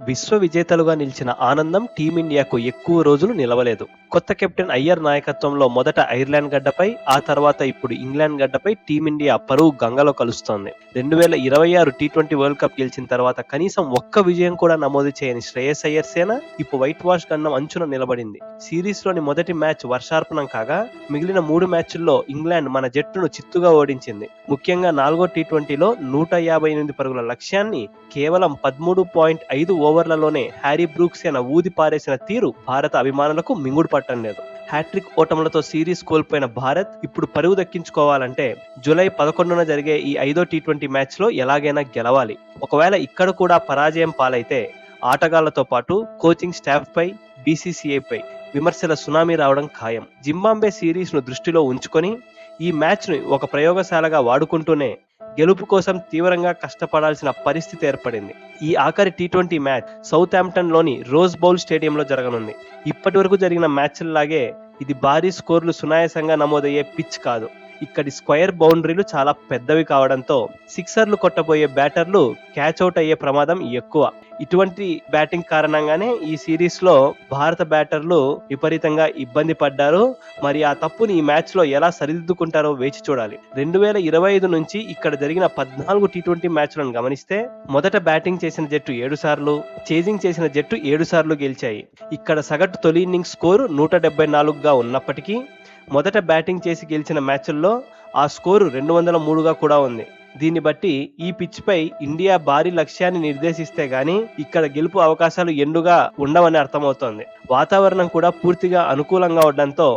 విశ్వ విజేతలుగా నిలిచిన ఆనందం టీమిండియాకు ఎక్కువ రోజులు నిలవలేదు. కొత్త కెప్టెన్ అయ్యర్ నాయకత్వంలో మొదట ఐర్లాండ్ గడ్డపై, ఆ తర్వాత ఇప్పుడు ఇంగ్లాండ్ గడ్డపై టీమిండియా పరువు గంగలో కలుస్తోంది. 2026 టీ20 వరల్డ్ కప్ గెలిచిన తర్వాత కనీసం ఒక్క విజయం కూడా నమోదు చేయని శ్రేయస్ అయ్యర్ సేన ఇప్పుడు వైట్ వాష్ గండం అంచున నిలబడింది. సిరీస్ లోని మొదటి మ్యాచ్ వర్షార్పణం కాగా, మిగిలిన 3 మ్యాచ్ల్లో ఇంగ్లాండ్ మన జట్టును చిత్తుగా ఓడించింది. ముఖ్యంగా 4వ టీ20లో 158 పరుగుల లక్ష్యాన్ని కేవలం 13.5 ఓవర్లలోనే హ్యారీ బ్రూక్స్ సేన ఊది పారేసిన తీరు భారత అభిమానులకు మింగుడు పట్టం లేదు. హ్యాట్రిక్ ఓటములతో సిరీస్ కోల్పోయిన భారత్ ఇప్పుడు పరువు దక్కించుకోవాలంటే జూలై 11న జరిగే ఈ 5వ టీ20 మ్యాచ్ లో ఎలాగైనా గెలవాలి. ఒకవేళ ఇక్కడ కూడా పరాజయం పాలైతే ఆటగాళ్లతో పాటు కోచింగ్ స్టాఫ్ పై, బీసీసీఐ పై విమర్శల సునామీ రావడం ఖాయం. జింబాబ్వే సిరీస్ ను దృష్టిలో ఉంచుకొని ఈ మ్యాచ్ ను ఒక ప్రయోగశాలగా వాడుకుంటూనే గెలుపు కోసం తీవ్రంగా కష్టపడాల్సిన పరిస్థితి ఏర్పడింది. ఈ ఆఖరి టీ20 మ్యాచ్ సౌతాంప్టన్ లోని రోజ్ బౌల్ స్టేడియంలో జరగనుంది. ఇప్పటి వరకు జరిగిన మ్యాచ్లలాగే ఇది భారీ స్కోర్లు సునాయాసంగా నమోదయ్యే పిచ్ కాదు. ఇక్కడి స్క్వైర్ బౌండరీలు చాలా పెద్దవి కావడంతో సిక్సర్లు కొట్టబోయే బ్యాటర్లు క్యాచ్ అవుట్ అయ్యే ప్రమాదం ఎక్కువ. ఇటువంటి బ్యాటింగ్ కారణంగానే ఈ సిరీస్ లో భారత బ్యాటర్లు విపరీతంగా ఇబ్బంది పడ్డారు. మరి ఆ తప్పుని ఈ మ్యాచ్ లో ఎలా సరిదిద్దుకుంటారో వేచి చూడాలి. 2025 నుంచి ఇక్కడ జరిగిన 14 టీ20 మ్యాచ్లను గమనిస్తే మొదట బ్యాటింగ్ చేసిన జట్టు 7 సార్లు, చేజింగ్ చేసిన జట్టు 7 సార్లు గెలిచాయి. ఇక్కడ సగటు తొలి ఇన్నింగ్స్ స్కోరు 174గా ఉన్నప్పటికీ మొదట బ్యాటింగ్ చేసి గెలిచిన మ్యాచ్ల్లో ఆ స్కోరు 203గా కూడా ఉంది. దీన్ని బట్టి ఈ పిచ్ పై ఇండియా భారీ లక్ష్యాన్ని నిర్దేశిస్తే గానీ ఇక్కడ గెలుపు అవకాశాలు ఎండుగా ఉండవని అర్థమవుతోంది. వాతావరణం కూడా పూర్తిగా అనుకూలంగా ఉండడంతో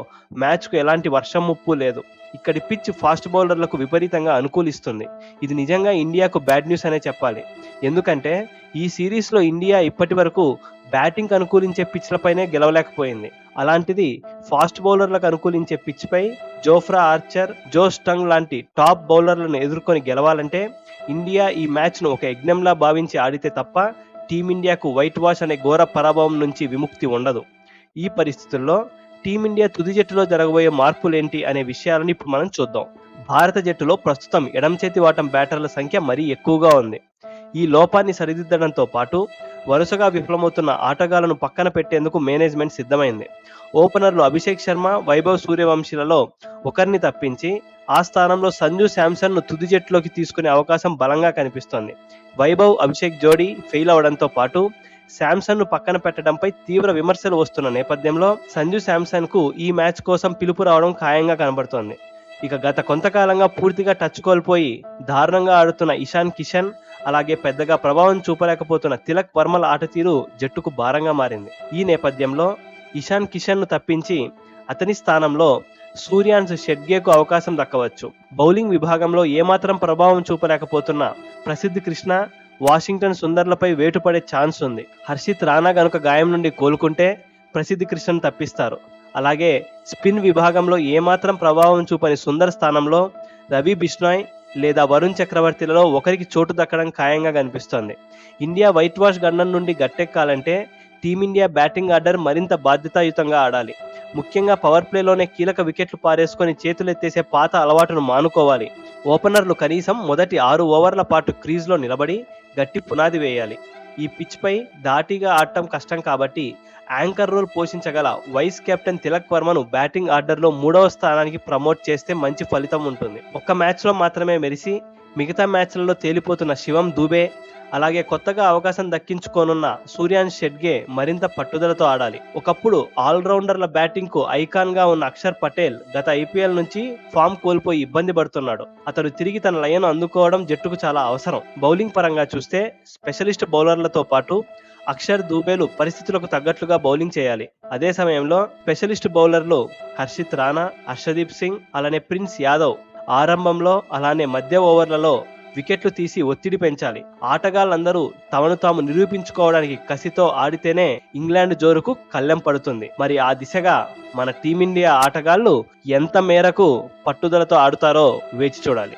మ్యాచ్ కు ఎలాంటి వర్షం ముప్పు లేదు. ఇక్కడి పిచ్ ఫాస్ట్ బౌలర్లకు విపరీతంగా అనుకూలిస్తుంది. ఇది నిజంగా ఇండియాకు బ్యాడ్ న్యూస్ అనే చెప్పాలి. ఎందుకంటే ఈ సిరీస్ లో ఇండియా ఇప్పటి వరకు బ్యాటింగ్ అనుకూలించే పిచ్లపైనే గెలవలేకపోయింది. అలాంటిది ఫాస్ట్ బౌలర్లకు అనుకూలించే పిచ్ పై జోఫ్రా ఆర్చర్, జో స్టంగ్ లాంటి టాప్ బౌలర్లను ఎదుర్కొని గెలవాలంటే ఇండియా ఈ మ్యాచ్ ను ఒక యజ్ఞంలా భావించి ఆడితే తప్ప టీమిండియాకు వైట్ వాష్ అనే ఘోర పరాభవం నుంచి విముక్తి ఉండదు. ఈ పరిస్థితుల్లో టీమిండియా తుది జట్టులో జరగబోయే మార్పులేంటి అనే విషయాలను ఇప్పుడు మనం చూద్దాం. భారత జట్టులో ప్రస్తుతం ఎడమ చేతి వాటం బ్యాటర్ల సంఖ్య మరీ ఎక్కువగా ఉంది. ఈ లోపాన్ని సరిదిద్దడంతో పాటు వరుసగా విఫలమవుతున్న ఆటగాళ్లను పక్కన పెట్టేందుకు మేనేజ్మెంట్ సిద్ధమైంది. ఓపెనర్లు అభిషేక్ శర్మ, వైభవ్ సూర్యవంశీలలో ఒకరిని తప్పించి ఆ స్థానంలో సంజు శాంసన్ ను తుది జట్టులోకి తీసుకునే అవకాశం బలంగా కనిపిస్తోంది. వైభవ్, అభిషేక్ జోడీ ఫెయిల్ అవడంతో పాటు శాంసన్ ను పక్కన పెట్టడంపై తీవ్ర విమర్శలు వస్తున్న నేపథ్యంలో సంజు శాంసన్ కు ఈ మ్యాచ్ కోసం పిలుపు రావడం ఖాయంగా కనబడుతోంది. ఇక గత కొంతకాలంగా పూర్తిగా టచ్ కోల్పోయి దారుణంగా ఆడుతున్న ఇషాన్ కిషన్, అలాగే పెద్దగా ప్రభావం చూపలేకపోతున్న తిలక్ వర్మల ఆట తీరు జట్టుకు భారంగా మారింది. ఈ నేపథ్యంలో ఇషాన్ కిషన్ ను తప్పించి అతని స్థానంలో సూర్యాన్స్ షెడ్గేకు అవకాశం దక్కవచ్చు. బౌలింగ్ విభాగంలో ఏమాత్రం ప్రభావం చూపలేకపోతున్న ప్రసిద్ధ్ కృష్ణ, వాషింగ్టన్ సుందర్లపై వేటుపడే ఛాన్స్ ఉంది. హర్షిత్ రాణా గనుక గాయం నుండి కోలుకుంటే ప్రసిద్ధ్ కృష్ణను తప్పిస్తారు. అలాగే స్పిన్ విభాగంలో ఏమాత్రం ప్రభావం చూపని సుందర్ స్థానంలో రవి బిష్నాయ్ లేదా వరుణ్ చక్రవర్తిలలో ఒకరికి చోటు దక్కడం ఖాయంగా కనిపిస్తోంది. ఇండియా వైట్ వాష్ గండం నుండి గట్టెక్కాలంటే టీమిండియా బ్యాటింగ్ ఆర్డర్ మరింత బాధ్యతాయుతంగా ఆడాలి. ముఖ్యంగా పవర్ ప్లేలోనే కీలక వికెట్లు పారేసుకొని చేతులెత్తేసే పాత అలవాటును మానుకోవాలి. ఓపెనర్లు కనీసం మొదటి 6 ఓవర్ల పాటు క్రీజ్లో నిలబడి గట్టి పునాది వేయాలి. ఈ పిచ్ పై ధాటిగా ఆడటం కష్టం కాబట్టి యాంకర్ రోల్ పోషించగల వైస్ కెప్టెన్ తిలక్ వర్మను బ్యాటింగ్ ఆర్డర్లో 3వ స్థానానికి ప్రమోట్ చేస్తే మంచి ఫలితం ఉంటుంది. ఒక్క మ్యాచ్లో మాత్రమే మెరిసి మిగతా మ్యాచ్లలో తేలిపోతున్న శివం దూబే, అలాగే కొత్తగా అవకాశం దక్కించుకోనున్న సూర్యాన్స్ షెడ్గే మరింత పట్టుదలతో ఆడాలి. ఒకప్పుడు ఆల్రౌండర్ల బ్యాటింగ్ కు ఐకాన్ గా ఉన్న అక్షర్ పటేల్ గత ఐపీఎల్ నుంచి ఫామ్ కోల్పోయి ఇబ్బంది పడుతున్నాడు. అతడు తిరిగి తన లయను అందుకోవడం జట్టుకు చాలా అవసరం. బౌలింగ్ పరంగా చూస్తే స్పెషలిస్ట్ బౌలర్లతో పాటు అక్షర్, దూబేలు పరిస్థితులకు తగ్గట్లుగా బౌలింగ్ చేయాలి. అదే సమయంలో స్పెషలిస్ట్ బౌలర్లు హర్షిత్ రాణా, హర్షదీప్ సింగ్, అలానే ప్రిన్స్ యాదవ్ ఆరంభంలో అలానే మధ్య ఓవర్లలో వికెట్లు తీసి ఒత్తిడి పెంచాలి. ఆటగాళ్లందరూ తమను తాము నిరూపించుకోవడానికి కసితో ఆడితేనే ఇంగ్లాండ్ జోరుకు కళ్ళెం పడుతుంది. మరి ఆ దిశగా మన టీమిండియా ఆటగాళ్లు ఎంత మేరకు పట్టుదలతో ఆడుతారో వేచి చూడాలి.